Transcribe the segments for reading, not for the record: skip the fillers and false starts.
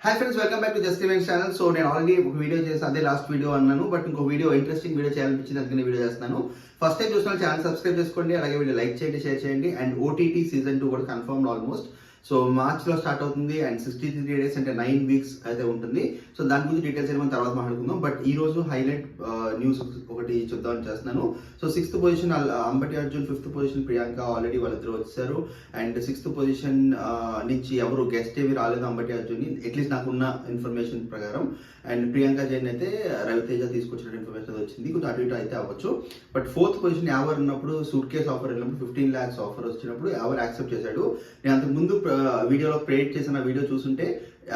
Hi friends, welcome back to just events channel. So నేను already ఒక video చేసి అదే లాస్ట్ వీడియో అన్నాను, బట్ ఇంకో వీడియో ఇంట్రెస్టింగ్ వీడియో చేయాలనిపించింది, అందుకని వీడియో చేస్తున్నాను. ఫస్ట్ టైం చూసిన ఛానల్ సబ్స్క్రైబ్ చేసుకోండి, అలాగే వీడియో లైక్ చేయండి, షేర్ చేయండి. అండ్ ఓటీటీ సీజన్ 2 కూడా కన్ఫర్మ్ ఆల్మోస్ట్. సో మార్చ్ లో స్టార్ట్ అవుతుంది అండ్ 63 days అంటే 9 weeks అయితే ఉంటుంది. సో దాని గురించి డీటెయిల్స్ ఏమైనా తర్వాత మాట్లాడుకుందాం. బట్ ఈ రోజు హైలైట్ న్యూస్ ఒకటి చూద్దామని చేస్తున్నాను. So 6th position Ambati Arjun, 5th position Priyanka already వాళ్ళిద్దరు వచ్చారు. అండ్ 6th పొజిషన్ నుంచి ఎవరు గెస్ట్ ఏవి రాలేదు అంబటి అర్జున్, అట్లీస్ట్ నాకున్న ఇన్ఫర్మేషన్ ప్రకారం. అండ్ ప్రియాంక జైన్ అయితే రవితేజ తీసుకొచ్చిన ఇన్ఫర్మేషన్ వచ్చింది, కొంచెం అటు ఇటు అయితే అవ్వచ్చు. బట్ 4th పొజిషన్ యావర్ ఉన్నప్పుడు సూట్ కేస్ ఆఫర్ వెళ్ళినప్పుడు 15 lakhs ఆఫర్ వచ్చినప్పుడు యావర్ యాక్సెప్ట్ చేశాడు. నేను అంతకు ముందు వీడియోలో క్రియేట్ చేసిన వీడియో చూస్తుంటే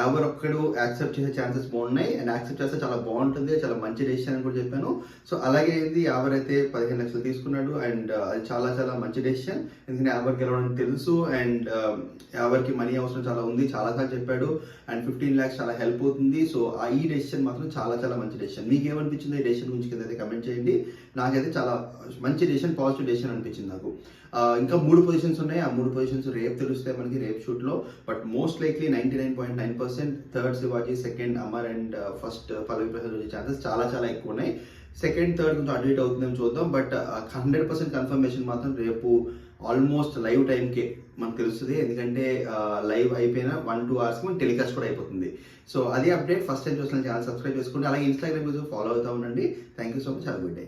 ఎవరొక్కడు యాక్సెప్ట్ చేసే ఛాన్సెస్ బాగున్నాయి అండ్ యాక్సెప్ట్ చేస్తే చాలా బాగుంటుంది, చాలా మంచి డెసిషన్ అని కూడా చెప్పాను. సో అలాగే అయింది. ఎవరైతే 15 లక్షలు తీసుకున్నాడు అండ్ అది చాలా చాలా మంచి డెసిషన్, ఎందుకంటే ఎవరికి గెలవడం తెలుసు అండ్ ఎవరికి మనీ అవసరం చాలా ఉంది, చాలాసార్లు చెప్పాడు. అండ్ 15 lakhs చాలా హెల్ప్ అవుతుంది. సో ఈ డెసిషన్ మాత్రం చాలా చాలా మంచి డెసిషన్. మీకు ఏమనిపించింది ఈ డెసిషన్ గురించి కింద అయితే కమెంట్ చేయండి. నాకైతే చాలా మంచి డెసిషన్, పాజిటివ్ డెసిషన్ అనిపించింది నాకు. ఇంకా 3 పొజిషన్స్ ఉన్నాయి. ఆ 3 పొజిషన్స్ రేపు తెలుస్తాయి మనకి, రేపు షూట్ లో. But most likely 99.9% third Shivaji, second Amar and first Pallavi Prasad వచ్చే ఛాన్సెస్ చాలా చాలా ఎక్కువ ఉన్నాయి. సెకండ్ థర్డ్ కొంచెం అటు ఇటు అవుతుందని చూద్దాం. బట్ 100% కన్ఫర్మేషన్ మాత్రం రేపు ఆల్మోస్ట్ లైవ్ టైంకే మనకు తెలుస్తుంది, ఎందుకంటే లైవ్ అయిపోయిన 1-2 hours మనకి టెలికాస్ట్ కూడా అయిపోతుంది. సో అది అప్డేట్. ఫస్ట్ టైం చూసిన ఛానల్ సబ్స్క్రైబ్ చేసుకోండి, అలాగే ఇన్స్టాగ్రామ్ ఫాలో అవుతా ఉండండి. Thank you so much, have a good day.